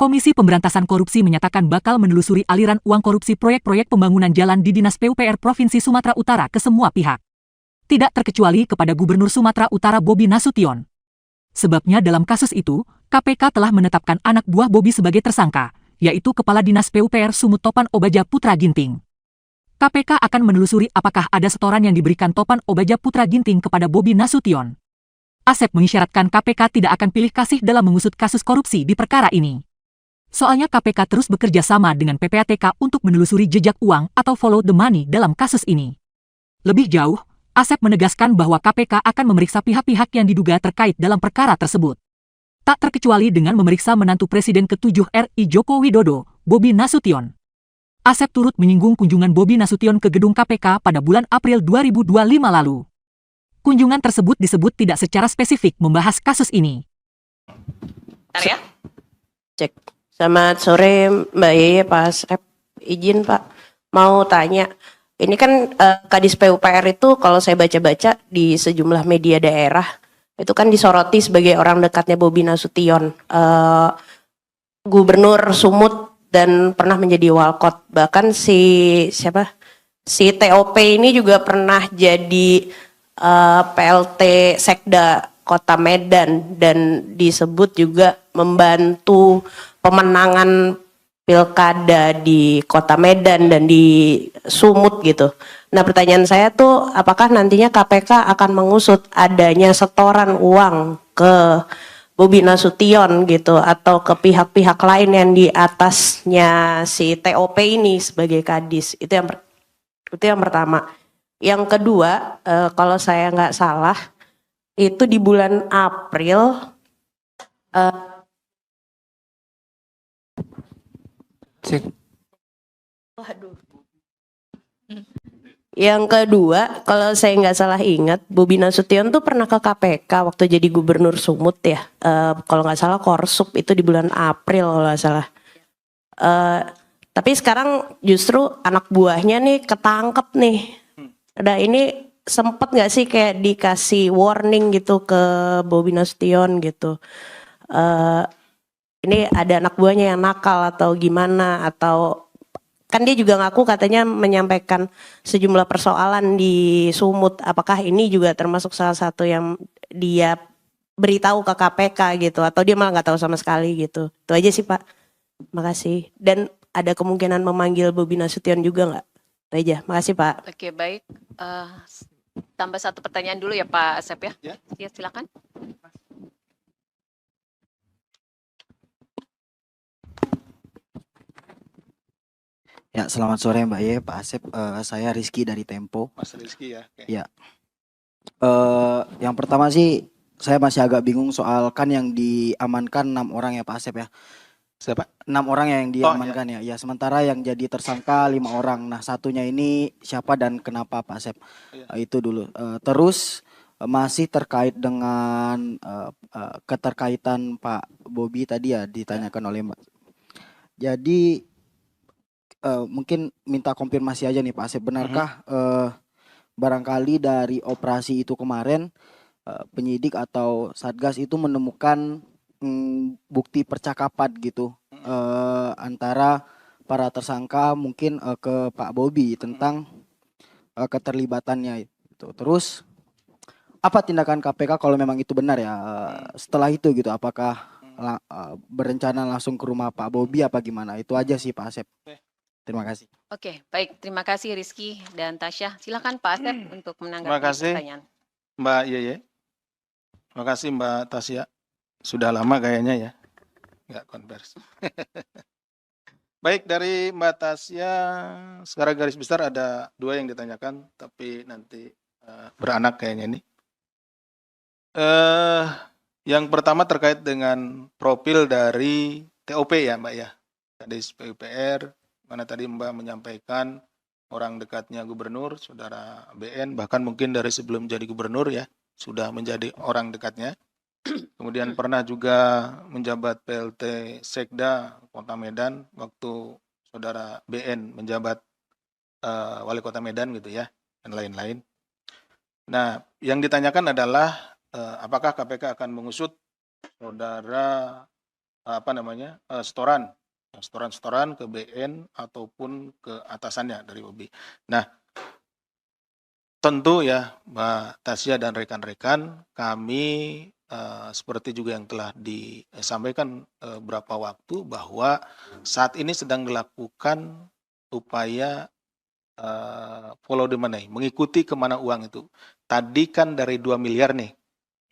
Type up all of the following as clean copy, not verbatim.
Komisi Pemberantasan Korupsi menyatakan bakal menelusuri aliran uang korupsi proyek-proyek pembangunan jalan di Dinas PUPR Provinsi Sumatera Utara ke semua pihak. Tidak terkecuali kepada Gubernur Sumatera Utara Bobi Nasution. Sebabnya dalam kasus itu, KPK telah menetapkan anak buah Bobi sebagai tersangka, yaitu Kepala Dinas PUPR Sumut Topan Obaja Putra Ginting. KPK akan menelusuri apakah ada setoran yang diberikan Topan Obaja Putra Ginting kepada Bobi Nasution. Asep mengisyaratkan KPK tidak akan pilih kasih dalam mengusut kasus korupsi di perkara ini. Soalnya KPK terus bekerja sama dengan PPATK untuk menelusuri jejak uang atau follow the money dalam kasus ini. Lebih jauh, Asep menegaskan bahwa KPK akan memeriksa pihak-pihak yang diduga terkait dalam perkara tersebut. Tak terkecuali dengan memeriksa menantu Presiden ke-7 RI Joko Widodo, Bobi Nasution. Asep turut menyinggung kunjungan Bobi Nasution ke gedung KPK pada bulan April 2025 lalu. Kunjungan tersebut disebut tidak secara spesifik membahas kasus ini. Bentar ya. Cek. Selamat sore Mbak Yeye, Pak Asep. Izin Pak, mau tanya. Ini kan Kadis PUPR itu kalau saya baca-baca di sejumlah media daerah, itu kan disoroti sebagai orang dekatnya Bobi Nasution. Gubernur Sumut dan pernah menjadi walkot. Bahkan si TOP ini juga pernah jadi PLT Sekda Kota Medan dan disebut juga membantu pemenangan pilkada di Kota Medan dan di Sumut gitu. Nah pertanyaan saya tuh apakah nantinya KPK akan mengusut adanya setoran uang ke Bobi Nasution gitu atau ke pihak-pihak lain yang di atasnya si TOP ini sebagai kadis. Itu yang pertama. Yang kedua, kalau saya nggak salah itu di bulan April waduh. Yang kedua, kalau saya nggak salah ingat, Bobi Nasution tuh pernah ke KPK waktu jadi Gubernur Sumut ya. Kalau nggak salah Korsup itu di bulan April kalau nggak salah. Tapi sekarang justru anak buahnya nih ketangkep nih. Nah ini sempet nggak sih kayak dikasih warning gitu ke Bobi Nasution gitu. Ini ada anak buahnya yang nakal atau gimana, atau kan dia juga ngaku katanya menyampaikan sejumlah persoalan di Sumut. Apakah ini juga termasuk salah satu yang dia beritahu ke KPK gitu, atau dia malah nggak tahu sama sekali gitu. Itu aja sih Pak. Makasih. Dan ada kemungkinan memanggil Bobi Nasution juga nggak? Itu aja. Makasih Pak. Oke, baik. Tambah satu pertanyaan dulu ya Pak Asep ya. Ya, silakan. Ya, selamat sore Mbak Ye, Pak Asep. Saya Rizky dari Tempo. Mas Rizky ya. Okay. Ya. Yang pertama sih saya masih agak bingung soal kan yang diamankan 6 orang ya Pak Asep ya. Siapa? 6 orang yang diamankan ya. Ya, sementara yang jadi tersangka 5 orang. Nah, satunya ini siapa dan kenapa Pak Asep? Itu dulu. Terus masih terkait dengan keterkaitan Pak Bobi tadi ya ditanyakan oleh Mbak. Jadi mungkin minta konfirmasi aja nih Pak Asep, benarkah barangkali dari operasi itu kemarin penyidik atau Satgas itu menemukan bukti percakapan gitu antara para tersangka mungkin ke Pak Bobi tentang keterlibatannya itu. Terus apa tindakan KPK kalau memang itu benar ya setelah itu gitu, apakah berencana langsung ke rumah Pak Bobi apa gimana? Itu aja sih Pak Asep. Terima kasih. Oke, baik. Terima kasih Rizky dan Tasya. Silakan Pak Asep untuk menanggapi Terima kasih, pertanyaan. Mbak Yeye. Terima kasih Mbak Tasya. Sudah lama kayaknya ya, nggak konversi. Baik, dari Mbak Tasya, secara garis besar ada 2 yang ditanyakan, tapi nanti beranak kayaknya ini. Yang pertama terkait dengan profil dari TOP ya Mbak ya, Kadis PUPR, mana tadi Mbak menyampaikan orang dekatnya gubernur, saudara BN, bahkan mungkin dari sebelum jadi gubernur ya, sudah menjadi orang dekatnya. Kemudian pernah juga menjabat PLT Sekda Kota Medan waktu saudara BN menjabat Wali Kota Medan gitu ya, dan lain-lain. Nah, yang ditanyakan adalah apakah KPK akan mengusut saudara setoran ke BN ataupun ke atasannya dari Bobi. Nah, tentu ya Mbak Tasya dan rekan-rekan, kami seperti juga yang telah disampaikan beberapa waktu bahwa saat ini sedang dilakukan upaya follow the money, mengikuti kemana uang itu. Tadi kan dari 2 miliar nih,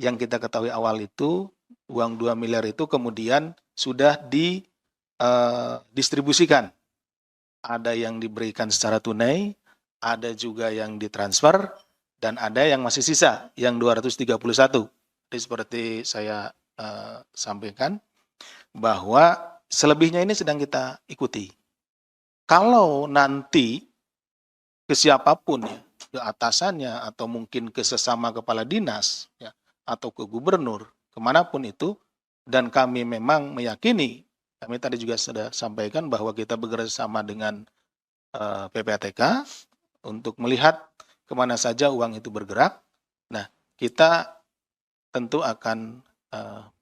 yang kita ketahui awal itu, uang 2 miliar itu kemudian sudah didistribusikan. Ada yang diberikan secara tunai, ada juga yang ditransfer, dan ada yang masih sisa, yang 231. Jadi seperti saya sampaikan, bahwa selebihnya ini sedang kita ikuti. Kalau nanti ke siapapun ya, ke atasannya atau mungkin ke sesama kepala dinas ya, atau ke gubernur, kemanapun itu, dan kami memang meyakini, kami tadi juga sudah sampaikan bahwa kita bekerjasama dengan PPATK untuk melihat kemana saja uang itu bergerak. Nah, kita tentu akan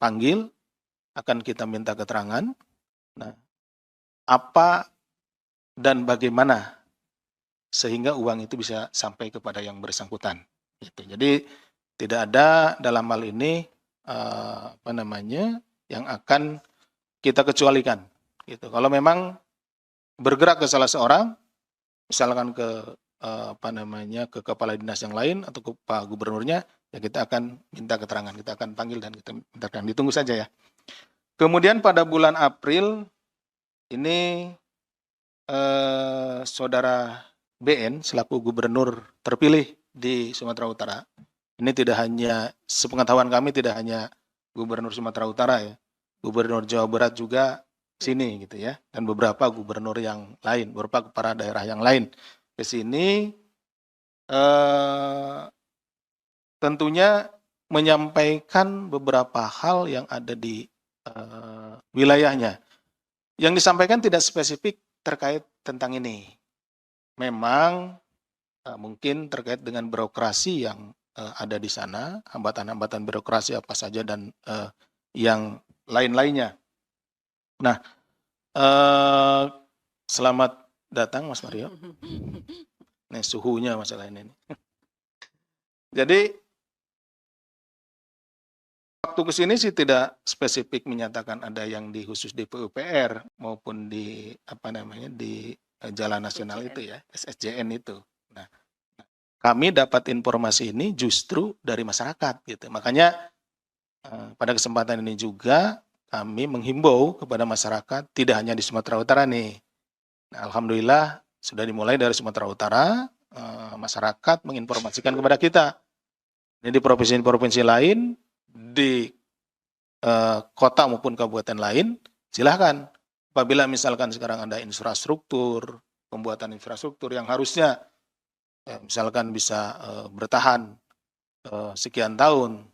panggil, akan kita minta keterangan, nah, apa dan bagaimana sehingga uang itu bisa sampai kepada yang bersangkutan. Gitu. Jadi tidak ada dalam hal ini yang akan kita kecualikan. Gitu. Kalau memang bergerak ke salah seorang, misalkan ke ke kepala dinas yang lain atau ke Pak Gubernurnya, ya kita akan minta keterangan, kita akan panggil dan kita minta keterangan. Ditunggu saja ya. Kemudian pada bulan April ini Saudara BN selaku gubernur terpilih di Sumatera Utara. Ini tidak hanya, sepengetahuan kami tidak hanya gubernur Sumatera Utara ya, gubernur Jawa Barat juga sini gitu ya, dan beberapa gubernur yang lain, beberapa kepala daerah yang lain ke sini, tentunya menyampaikan beberapa hal yang ada di wilayahnya. Yang disampaikan tidak spesifik terkait tentang ini. Memang mungkin terkait dengan birokrasi yang ada di sana, hambatan-hambatan birokrasi apa saja dan yang lain-lainnya. Nah, selamat datang Mas Mario. Nih suhunya masalah ini. Jadi waktu kesini sih tidak spesifik menyatakan ada yang khusus di PUPR maupun di di Jalan Nasional itu ya, SSJN itu. Nah, kami dapat informasi ini justru dari masyarakat gitu. Makanya pada kesempatan ini juga kami menghimbau kepada masyarakat tidak hanya di Sumatera Utara nih. Nah, alhamdulillah sudah dimulai dari Sumatera Utara, masyarakat menginformasikan kepada kita. Ini di provinsi-provinsi lain, di kota maupun kabupaten lain, silahkan. Apabila misalkan sekarang ada infrastruktur, pembuatan infrastruktur yang harusnya misalkan bisa bertahan sekian tahun,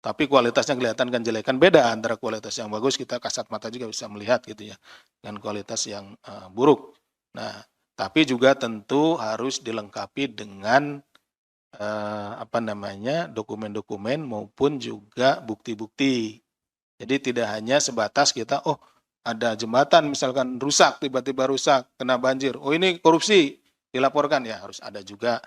tapi kualitasnya kelihatan kan jelek, kan beda antara kualitas yang bagus, kita kasat mata juga bisa melihat gitu ya, dengan kualitas yang buruk. Nah, tapi juga tentu harus dilengkapi dengan dokumen-dokumen maupun juga bukti-bukti. Jadi tidak hanya sebatas kita, oh ada jembatan misalkan rusak, tiba-tiba rusak, kena banjir, oh ini korupsi, dilaporkan ya, harus ada juga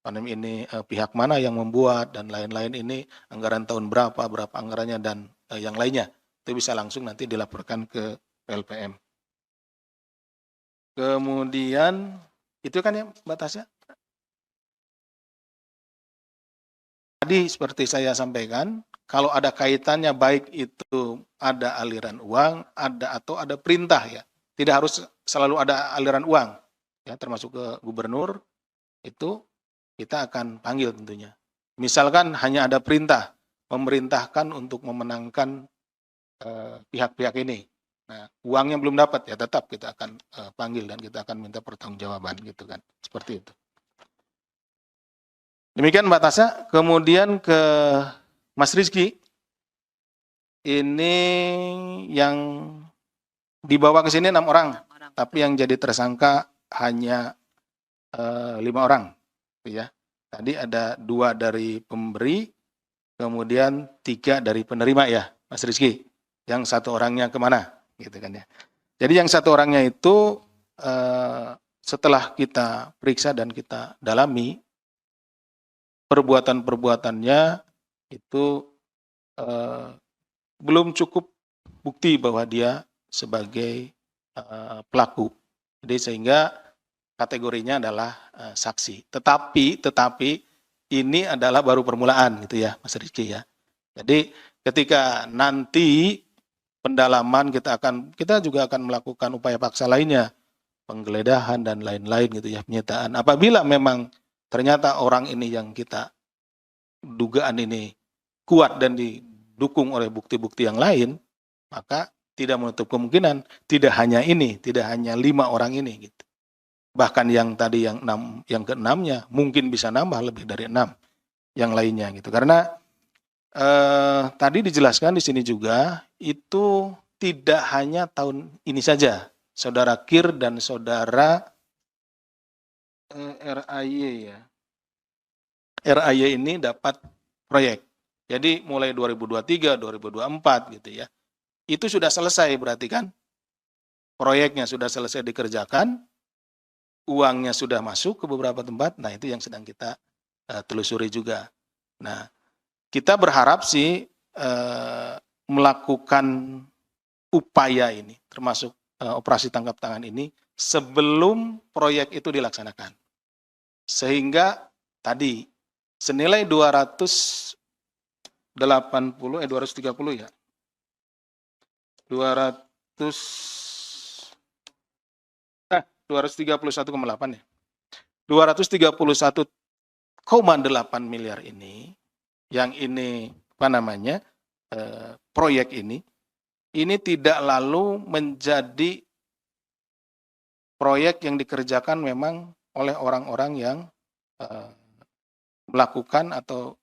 ini pihak mana yang membuat dan lain-lain, ini anggaran tahun berapa anggarannya dan yang lainnya. Itu bisa langsung nanti dilaporkan ke PLPM. Kemudian itu kan ya Mbak Tasya. Tadi seperti saya sampaikan, kalau ada kaitannya baik itu ada aliran uang, atau ada perintah ya. Tidak harus selalu ada aliran uang. Ya, termasuk ke gubernur, itu kita akan panggil tentunya. Misalkan hanya ada perintah, memerintahkan untuk memenangkan pihak-pihak ini. Nah, uangnya belum dapat, ya tetap kita akan panggil dan kita akan minta pertanggungjawaban gitu kan. Seperti itu. Demikian Mbak Tasya. Kemudian ke Mas Rizky. Ini yang dibawa ke sini 6 orang, tapi yang jadi tersangka hanya 5 orang. Ya. Tadi ada 2 dari pemberi, kemudian 3 dari penerima ya, Mas Rizky. yang satu orangnya kemana, gitu kan ya. Jadi yang satu orangnya itu setelah kita periksa dan kita dalami perbuatan-perbuatannya itu belum cukup bukti bahwa dia sebagai pelaku. Jadi sehingga kategorinya adalah saksi. Tetapi ini adalah baru permulaan gitu ya, Mas Rizky ya. Jadi ketika nanti pendalaman kita juga akan melakukan upaya paksa lainnya, penggeledahan dan lain-lain gitu ya, penyitaan. Apabila memang ternyata orang ini yang kita dugaan ini kuat dan didukung oleh bukti-bukti yang lain, maka tidak menutup kemungkinan tidak hanya 5 orang ini gitu. Bahkan yang tadi yang keenamnya mungkin bisa nambah lebih dari 6 yang lainnya gitu. Karena tadi dijelaskan di sini juga itu tidak hanya tahun ini saja. Saudara Kir dan saudara RAY ya. RAY ini dapat proyek. Jadi mulai 2023, 2024 gitu ya. Itu sudah selesai berarti kan? Proyeknya sudah selesai dikerjakan, uangnya sudah masuk ke beberapa tempat. Nah, itu yang sedang kita telusuri juga. Nah, kita berharap sih melakukan upaya ini, termasuk operasi tangkap tangan ini, sebelum proyek itu dilaksanakan. Sehingga tadi senilai 230 ya. 231,8 ya. 231,8 miliar ini, yang ini proyek ini tidak lalu menjadi proyek yang dikerjakan memang oleh orang-orang yang melakukan atau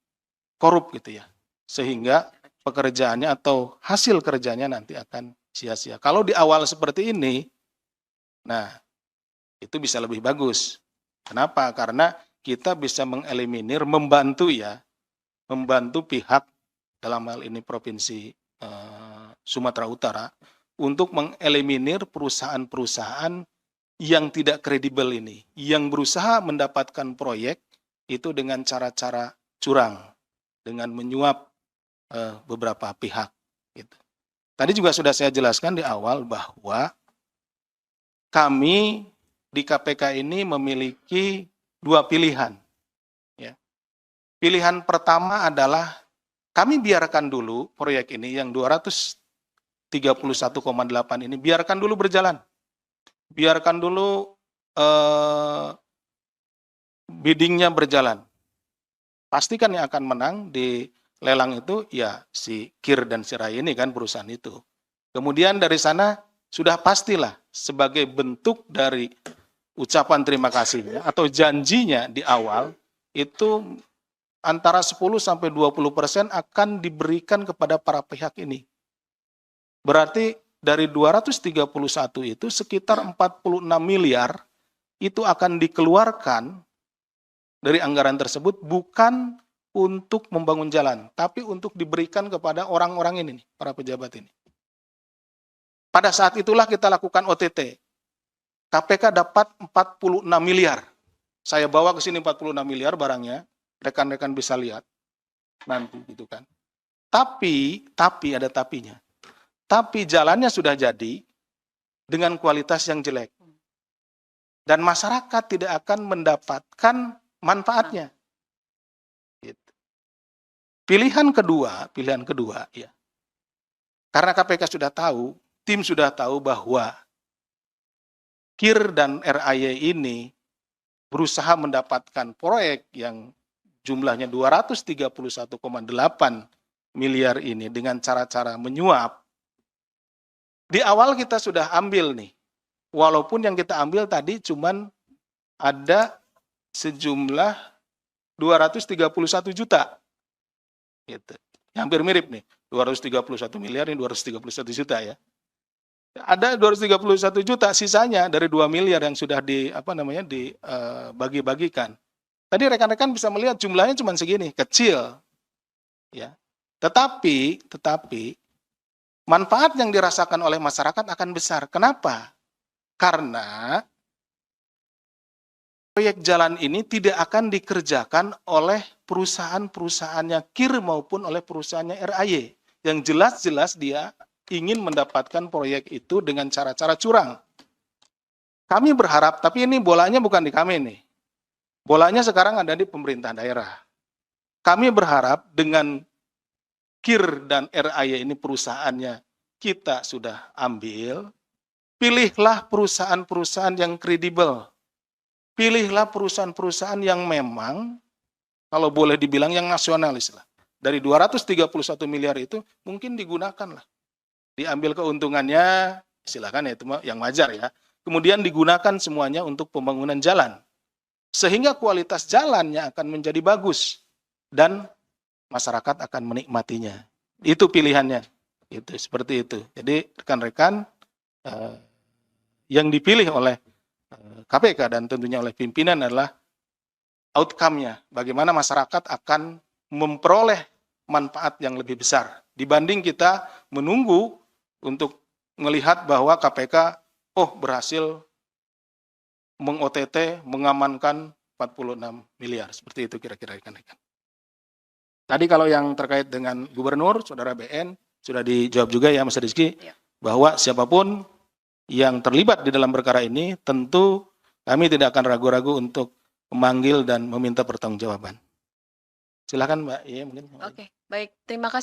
korup gitu ya. Sehingga pekerjaannya atau hasil kerjanya nanti akan sia-sia. Kalau di awal seperti ini, nah itu bisa lebih bagus. Kenapa? Karena kita bisa mengeliminir, membantu pihak dalam hal ini Provinsi Sumatera Utara untuk mengeliminir perusahaan-perusahaan yang tidak kredibel ini, yang berusaha mendapatkan proyek itu dengan cara-cara curang, dengan menyuap beberapa pihak. Gitu. Tadi juga sudah saya jelaskan di awal bahwa kami di KPK ini memiliki 2 pilihan. Ya. Pilihan pertama adalah kami biarkan dulu proyek ini yang 231,8 ini biarkan dulu berjalan. Biarkan dulu biddingnya berjalan. Pastikan yang akan menang di lelang itu ya si Kir dan si Ray ini kan perusahaan itu. Kemudian dari sana sudah pastilah sebagai bentuk dari ucapan terima kasihnya atau janjinya di awal itu antara 10-20% akan diberikan kepada para pihak ini. Berarti dari 231 itu sekitar 46 miliar itu akan dikeluarkan dari anggaran tersebut bukan untuk membangun jalan, tapi untuk diberikan kepada orang-orang ini, para pejabat ini. Pada saat itulah kita lakukan OTT. KPK dapat 46 miliar. Saya bawa ke sini 46 miliar barangnya, rekan-rekan bisa lihat nanti gitu kan. Tapi ada tapinya. Tapi jalannya sudah jadi dengan kualitas yang jelek. Dan masyarakat tidak akan mendapatkan manfaatnya. Gitu. Pilihan kedua ya. Karena KPK sudah tahu, tim sudah tahu bahwa Kir dan RAY ini berusaha mendapatkan proyek yang jumlahnya 231,8 miliar ini dengan cara-cara menyuap. Di awal kita sudah ambil nih, walaupun yang kita ambil tadi cuman ada sejumlah 231 juta. Gitu. Hampir mirip nih, 231 miliar ini 231 juta ya. Ada 231 juta, sisanya dari 2 miliar yang sudah dibagi-bagikan. Tadi rekan-rekan bisa melihat jumlahnya cuma segini, kecil. Ya. Tetapi manfaat yang dirasakan oleh masyarakat akan besar. Kenapa? Karena proyek jalan ini tidak akan dikerjakan oleh perusahaan-perusahaannya KIR maupun oleh perusahaannya RAY. Yang jelas-jelas dia ingin mendapatkan proyek itu dengan cara-cara curang. Kami berharap, tapi ini bolanya bukan di kami nih. Bolanya sekarang ada di pemerintah daerah. Kami berharap dengan KIR dan RAY ini perusahaannya kita sudah ambil, pilihlah perusahaan-perusahaan yang kredibel. Pilihlah perusahaan-perusahaan yang memang, kalau boleh dibilang yang nasionalis lah. Dari 231 miliar itu mungkin digunakan lah. Diambil keuntungannya, silakan ya itu yang wajar ya. Kemudian digunakan semuanya untuk pembangunan jalan. Sehingga kualitas jalannya akan menjadi bagus. Dan masyarakat akan menikmatinya. Itu pilihannya. Itu seperti itu. Jadi rekan-rekan yang dipilih oleh KPK dan tentunya oleh pimpinan adalah outcome-nya. Bagaimana masyarakat akan memperoleh manfaat yang lebih besar. Dibanding kita menunggu untuk melihat bahwa KPK berhasil meng-OTT, mengamankan 46 miliar. Seperti itu kira-kira rekan-rekan. Tadi kalau yang terkait dengan gubernur, saudara BN, sudah dijawab juga ya Mas Rizky, bahwa siapapun yang terlibat di dalam perkara ini, tentu kami tidak akan ragu-ragu untuk memanggil dan meminta pertanggungjawaban. Silakan Mbak. Iya, mungkin. Oke, baik. Terima kasih.